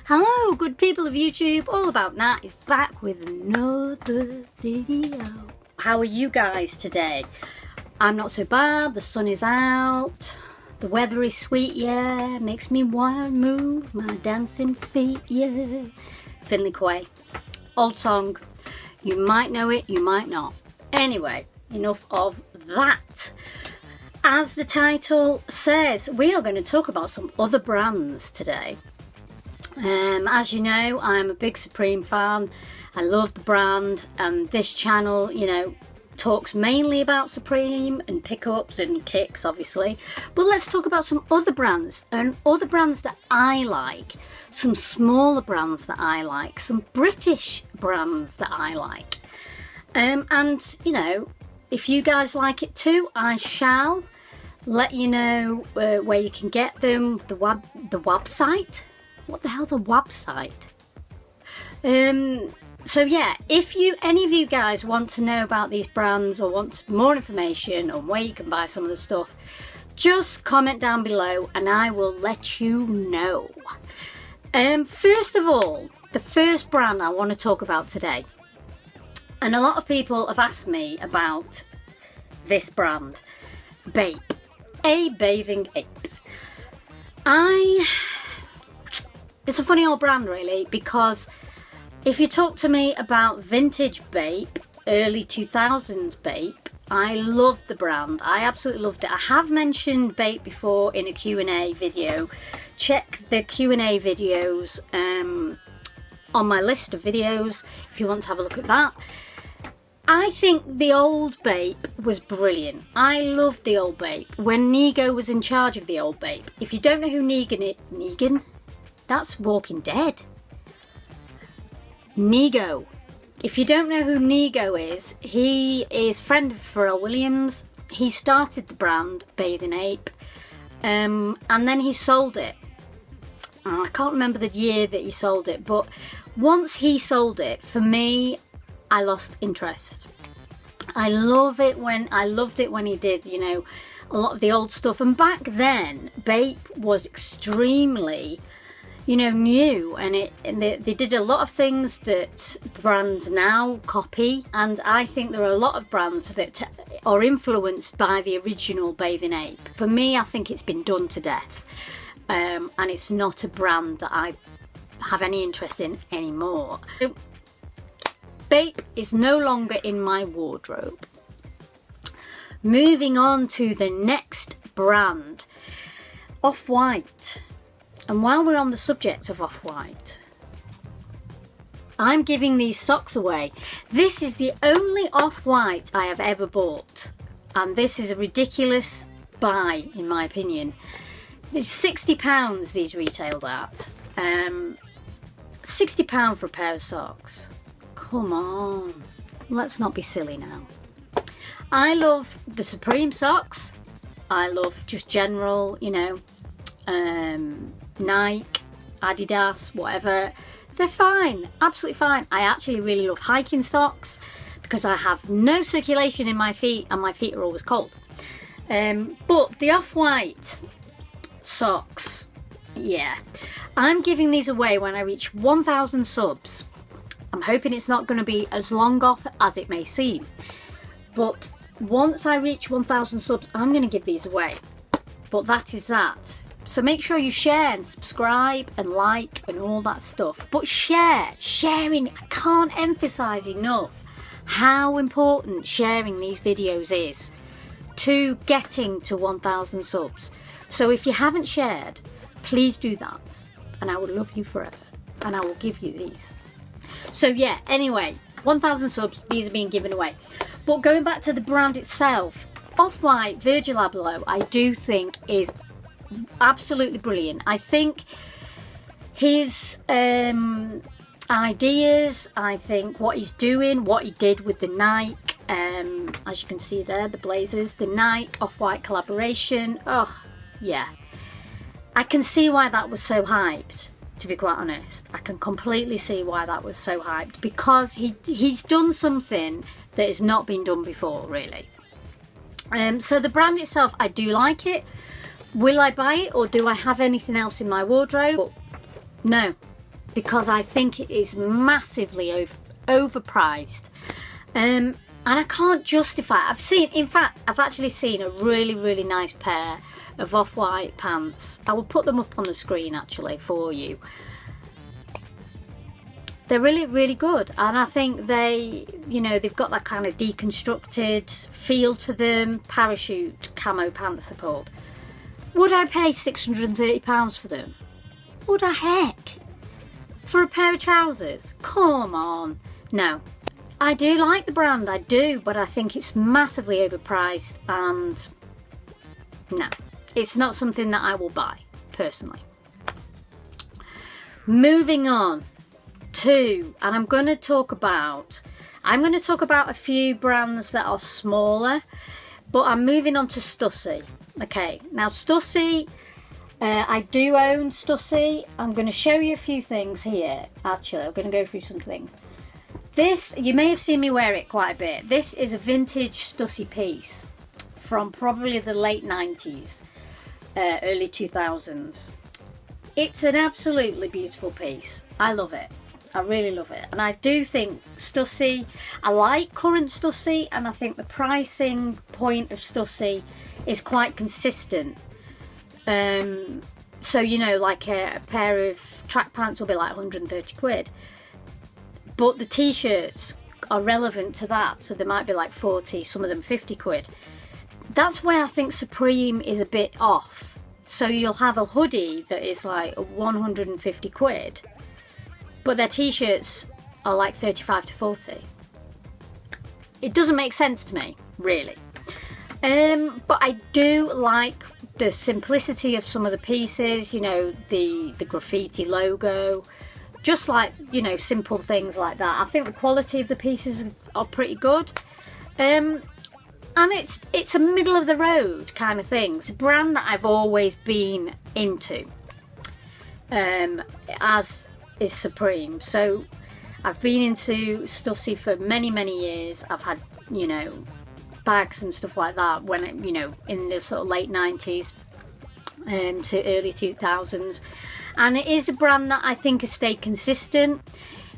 Hello good people of YouTube, All About Nat is back with another video. How are you guys today? I'm not so bad, the sun is out, the weather is sweet, yeah, makes me wanna move my dancing feet, yeah. Finley Quay, old song, you might know it, you might not. Anyway, enough of that. As the title says, we are going to talk about some other brands today. As you know, I'm a big Supreme fan. I love the brand, and this channel, you know, talks mainly about Supreme and pickups and kicks, obviously. But let's talk about some other brands, and other brands that I like, some smaller brands that I like, some British brands that I like. And, you know, if you guys like it too, I shall let you know where you can get them, the website. What the hell's a website? So yeah, if any of you guys want to know about these brands or want more information on where you can buy some of the stuff, just comment down below and I will let you know. First of all, the first brand I want to talk about today, and a lot of people have asked me about this brand, Bape, a bathing ape. It's a funny old brand really, because if you talk to me about vintage Bape, early 2000s Bape, I love the brand. I absolutely loved it. I have mentioned Bape before in a Q&A video. Check the Q&A videos on my list of videos if you want to have a look at that. I think the old Bape was brilliant. I loved the old Bape when Nego was in charge of the old Bape. If you don't know who Negan? That's Walking Dead. Nego. If you don't know who Nego is, he is friend of Pharrell Williams. He started the brand Bathing Ape, and then he sold it. I can't remember the year that he sold it, but once he sold it, for me, I lost interest. I loved it when he did, you know, a lot of the old stuff. And back then, Bape was extremely, you know, new, and they did a lot of things that brands now copy, and I think there are a lot of brands that are influenced by the original Bathing Ape. For me, I think it's been done to death, and it's not a brand that I have any interest in anymore. Bape is no longer in my wardrobe. Moving on to the next brand, Off-White. And while we're on the subject of Off-White, I'm giving these socks away. This is the only Off-White I have ever bought, and this is a ridiculous buy in my opinion. It's £60 these retailed at. £60 for a pair of socks. Come on, let's not be silly now. I love the Supreme socks. I love just general, you know, Nike, Adidas, whatever. They're fine, absolutely fine. I actually really love hiking socks because I have no circulation in my feet and my feet are always cold. But the Off-White socks, yeah, I'm giving these away when I reach 1,000 subs. I'm hoping it's not going to be as long off as it may seem, but once I reach 1,000 subs, I'm going to give these away. But that is that. So make sure you share and subscribe and like and all that stuff. But sharing, I can't emphasize enough how important sharing these videos is to getting to 1,000 subs. So if you haven't shared, please do that, and I will love you forever, and I will give you these. So yeah, anyway, 1,000 subs, these are being given away. But going back to the brand itself, Off-White Virgil Abloh, I do think is absolutely brilliant. I think his ideas, I think what he's doing, what he did with the Nike, as you can see there, the blazers, the Nike Off-White collaboration, oh yeah. I can see why that was so hyped, to be quite honest. I can completely see why that was so hyped, because he's done something that has not been done before, really. So the brand itself, I do like it. Will I buy it, or do I have anything else in my wardrobe? No, because I think it is massively overpriced. And I can't justify it. I've actually seen a really, really nice pair of off-white pants. I will put them up on the screen actually for you. They're really, really good, and I think they've got that kind of deconstructed feel to them. Parachute camo pants they're called. Would I pay £630 for them? Would I heck? For a pair of trousers? Come on. No. I do like the brand, I do, but I think it's massively overpriced, and no. It's not something that I will buy, personally. Moving on to, and I'm going to talk about a few brands that are smaller, but I'm moving on to STASI. Okay, now STASI, I do own STASI. I'm going to show you a few things here. Actually, I'm going to go through some things. This, you may have seen me wear it quite a bit. This is a vintage STASI piece from probably the late 90s, early 2000s. It's an absolutely beautiful piece. I love it. I really love it. And I do think STASI, I like current STASI, and I think the pricing point of STASI is quite consistent. So, like a pair of track pants will be like 130 quid. But the t-shirts are relevant to that, so they might be like 40, some of them 50 quid. That's where I think Supreme is a bit off. So you'll have a hoodie that is like 150 quid, but their t-shirts are like 35 to 40. It doesn't make sense to me, really. But I do like the simplicity of some of the pieces, the graffiti logo, just like, simple things like that. I think the quality of the pieces are pretty good. And it's a middle of the road kind of thing. It's a brand that I've always been into, as is Supreme. So I've been into STASI for many, many years. I've had, bags and stuff like that when in the sort of late 90s to early 2000s. And it is a brand that I think has stayed consistent.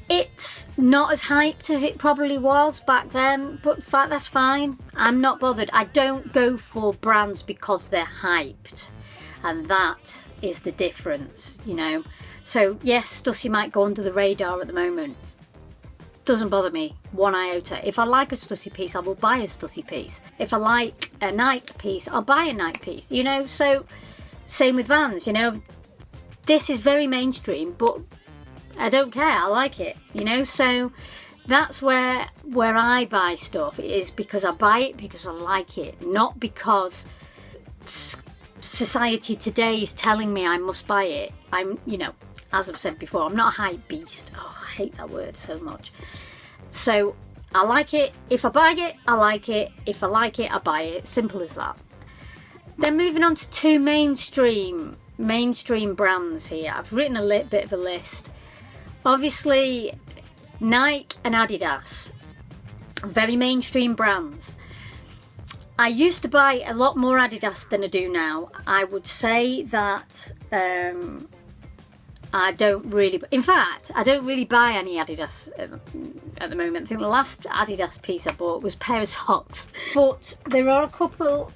It's not as hyped as it probably was back then, but in fact, that's fine. I'm not bothered. I don't go for brands because they're hyped, and that is the difference, So yes, STASI might go under the radar at the moment. Doesn't bother me one iota. If I like a STASI piece, I will buy a STASI piece. If I like a Nike piece, I'll buy a Nike piece, So same with Vans, This is very mainstream, but I don't care. I like it, So that's where I buy stuff. It is because I buy it because I like it, not because society today is telling me I must buy it. I'm, as I've said before, I'm not a hype beast. Oh, I hate that word so much. So I like it. If I buy it, I like it. If I like it, I buy it. Simple as that. Then moving on to two mainstream brands here. I've written a little bit of a list. Obviously, Nike and Adidas, very mainstream brands. I used to buy a lot more Adidas than I do now. I would say that I don't really buy any Adidas at the moment. I think the last Adidas piece I bought was a pair of socks. But there are a couple,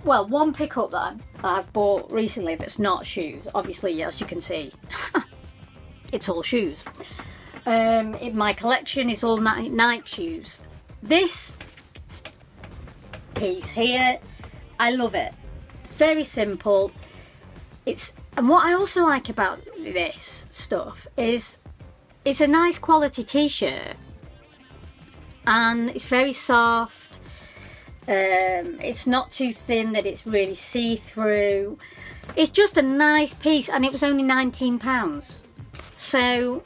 one pickup that I've bought recently that's not shoes. Obviously, as you can see, it's all shoes. In my collection is all Nike shoes. This piece here, I love it. Very simple. And what I also like about this stuff is it's a nice quality t-shirt, and it's very soft. It's not too thin that it's really see-through. It's just a nice piece, and it was only £19. So,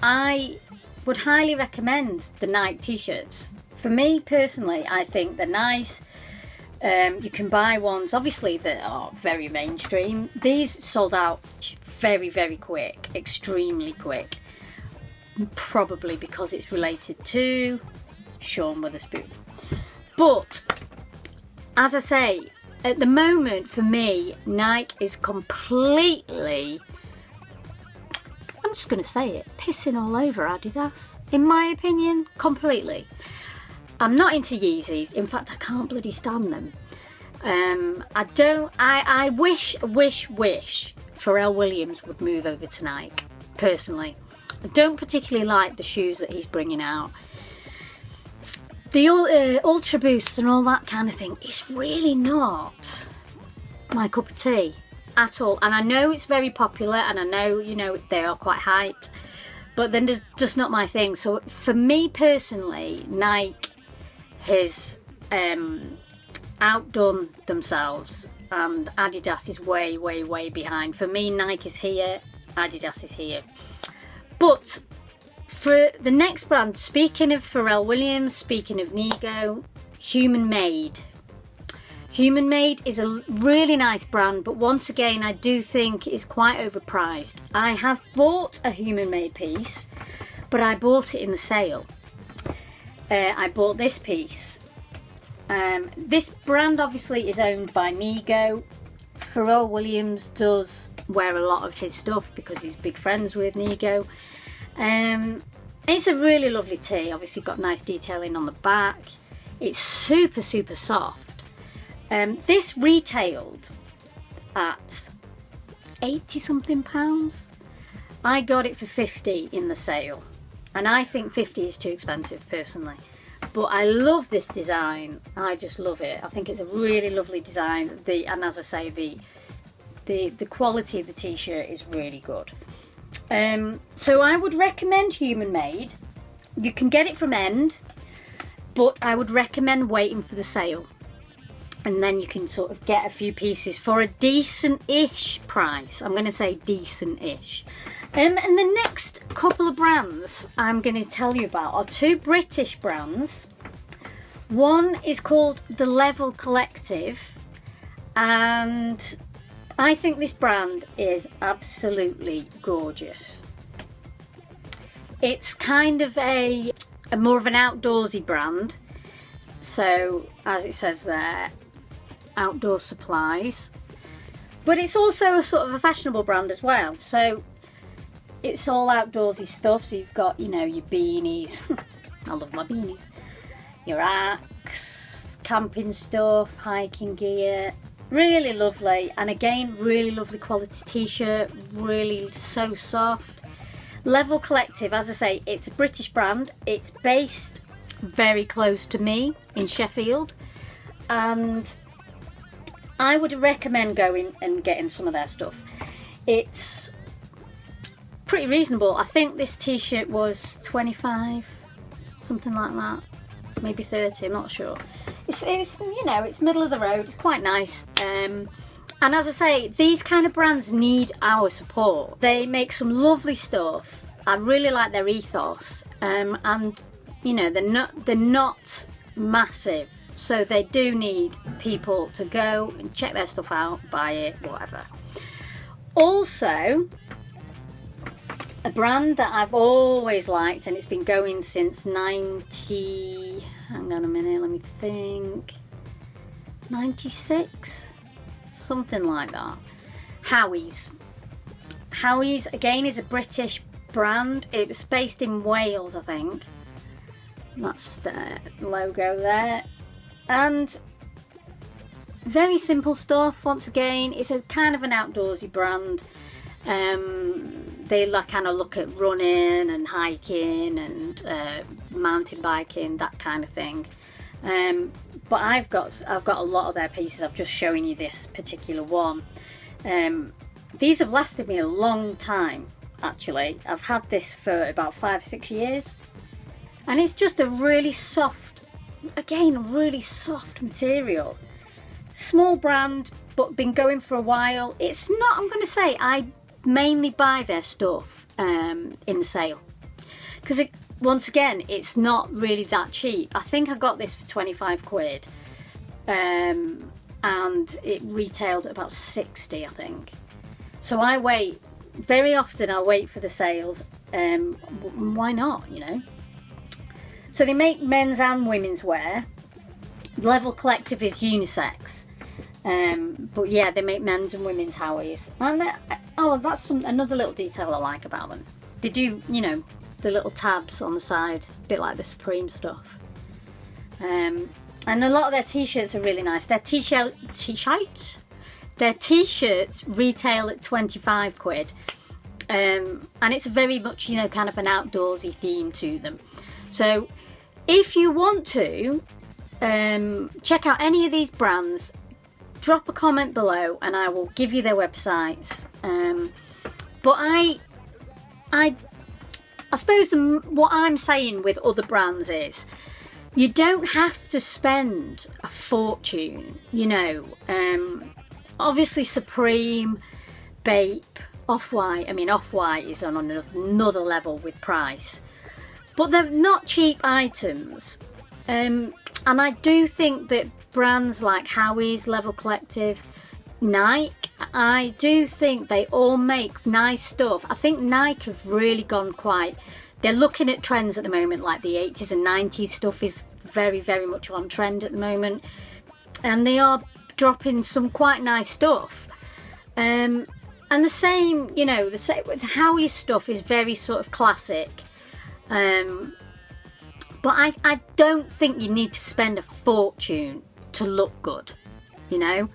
I would highly recommend the Nike t-shirts. For me personally, I think they're nice. You can buy ones, obviously, that are very mainstream. These sold out very, very quick, extremely quick. Probably because it's related to Sean Witherspoon. But, as I say, at the moment, for me, Nike is completely I'm just going to say it, pissing all over Adidas. In my opinion, completely. I'm not into Yeezys. In fact, I can't bloody stand them. I wish Pharrell Williams would move over to Nike, personally. I don't particularly like the shoes that he's bringing out. The Ultra Boosts and all that kind of thing, it's really not my cup of tea at all. And I know it's very popular, and I know, you know, they are quite hyped, but then it's just not my thing. So for me personally, Nike has outdone themselves, and Adidas is way behind. For me, Nike is here, Adidas is here. But for the next brand, speaking of Pharrell Williams, speaking of Nigo, Human Made. Human Made is a really nice brand, but once again, I do think it's quite overpriced. I have bought a Human Made piece, but I bought it in the sale. I bought this piece. This brand obviously is owned by Nigo. Pharrell Williams does wear a lot of his stuff because he's big friends with Nigo. It's a really lovely tee. Obviously got nice detailing on the back. It's super soft. This retailed at 80 something pounds. I got it for 50 in the sale, and I think 50 is too expensive personally. But I love this design. I just love it. I think it's a really lovely design. And as I say, the quality of the t-shirt is really good. So I would recommend Human Made. You can get it from End, but I would recommend waiting for the sale, and then you can sort of get a few pieces for a decent-ish price. I'm going to say decent-ish. And the next couple of brands I'm going to tell you about are two British brands. One is called The Level Collective, and I think this brand is absolutely gorgeous. It's kind of a more of an outdoorsy brand. So, as it says there, outdoor supplies. But it's also a sort of a fashionable brand as well. So, it's all outdoorsy stuff. So you've got, you know, your beanies. I love my beanies. Your axe, camping stuff, hiking gear. Really lovely, and again, really lovely quality t-shirt, really so soft. Level Collective, as I say, it's a British brand. It's based very close to me in Sheffield, and I would recommend going and getting some of their stuff. It's pretty reasonable. I think this t-shirt was 25, something like that, maybe 30, I'm not sure. It's you know, it's middle of the road. It's quite nice. And as I say, these kind of brands need our support. They make some lovely stuff. I really like their ethos. And you know, they're not massive, so they do need people to go and check their stuff out, buy it, whatever. Also, a brand that I've always liked, and it's been going since 90. Hang on a minute, let me think. 96? Something like that. Howies. Howies, again, is a British brand. It was based in Wales, I think. That's the logo there. And very simple stuff, once again. It's a kind of an outdoorsy brand. They kind of look at running and hiking and mountain biking, that kind of thing. But I've got a lot of their pieces. I'm just showing you this particular one. These have lasted me a long time, actually. I've had this for about 5 or 6 years, and it's just a really soft, again, really soft material. Small brand, but been going for a while. It's not, I'm going to say, I mainly buy their stuff in the sale, because once again, it's not really that cheap. I think I got this for 25 quid, and it retailed at about 60, I think. So I wait, very often I wait for the sales. Why not, you know? So they make men's and women's wear. Level Collective is unisex. But yeah, they make men's and women's Howies. And oh, that's another little detail I like about them. They do, you know, the little tabs on the side, a bit like the Supreme stuff. And a lot of their t-shirts are really nice. Their their t-shirts retail at 25 quid. And it's very much, you know, kind of an outdoorsy theme to them. So if you want to check out any of these brands, drop a comment below and I will give you their websites. But I suppose what I'm saying with other brands is you don't have to spend a fortune, you know. Obviously Supreme, Bape, Off-White. I mean, Off-White is on another level with price. But they're not cheap items. And I do think that brands like Howies, Level Collective, Nike, I do think they all make nice stuff. I think Nike have really gone they're looking at trends at the moment, like the 80s and 90s stuff is very, very much on trend at the moment. And they are dropping some quite nice stuff. And the same, you know, the same with Howies stuff is very sort of classic. But I don't think you need to spend a fortune to look good, you know.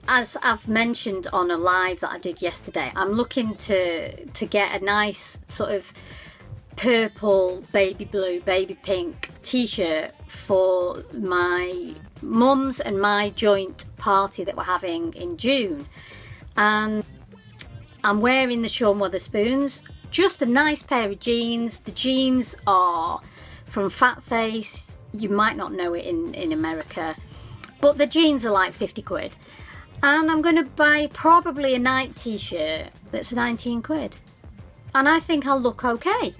As I've mentioned on a live that I did yesterday, I'm looking to get a nice sort of purple, baby blue, baby pink t-shirt for my mum's and my joint party that we're having in June. And I'm wearing the Sean Weatherspoons, just a nice pair of jeans. The jeans are from Fat Face. You might not know it in America, but the jeans are like 50 quid. And I'm going to buy probably a night t-shirt that's 19 quid. And I think I'll look okay.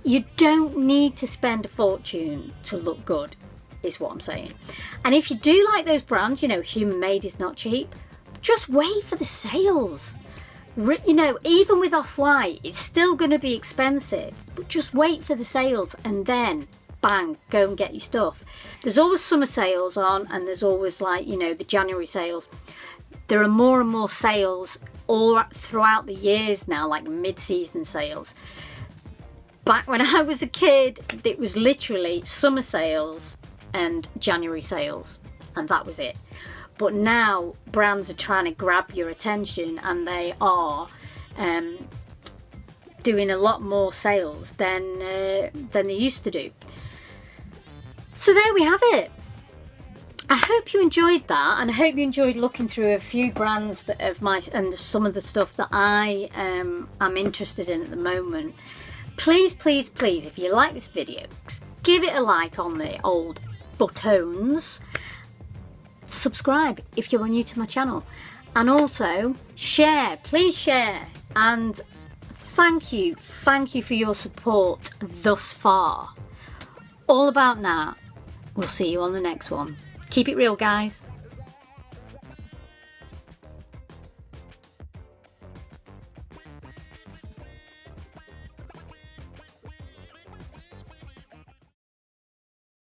You don't need to spend a fortune to look good, is what I'm saying. And if you do like those brands, you know, Human Made is not cheap, just wait for the sales. You know, even with Off-White, it's still going to be expensive, but just wait for the sales and then bang, go and get your stuff. There's always summer sales on, and there's always, like, you know, the January sales. There are more and more sales all throughout the years now, like mid-season sales. Back when I was a kid, it was literally summer sales and January sales, and that was it. But now brands are trying to grab your attention, and they are doing a lot more sales than they used to do. So there we have it. I hope you enjoyed that, and I hope you enjoyed looking through a few brands that and some of the stuff that I am interested in at the moment. Please, please, please, if you like this video, give it a like on the old buttons. Subscribe if you're new to my channel, and also share, please share. And thank you for your support thus far. All about now. We'll see you on the next one. Keep it real, guys.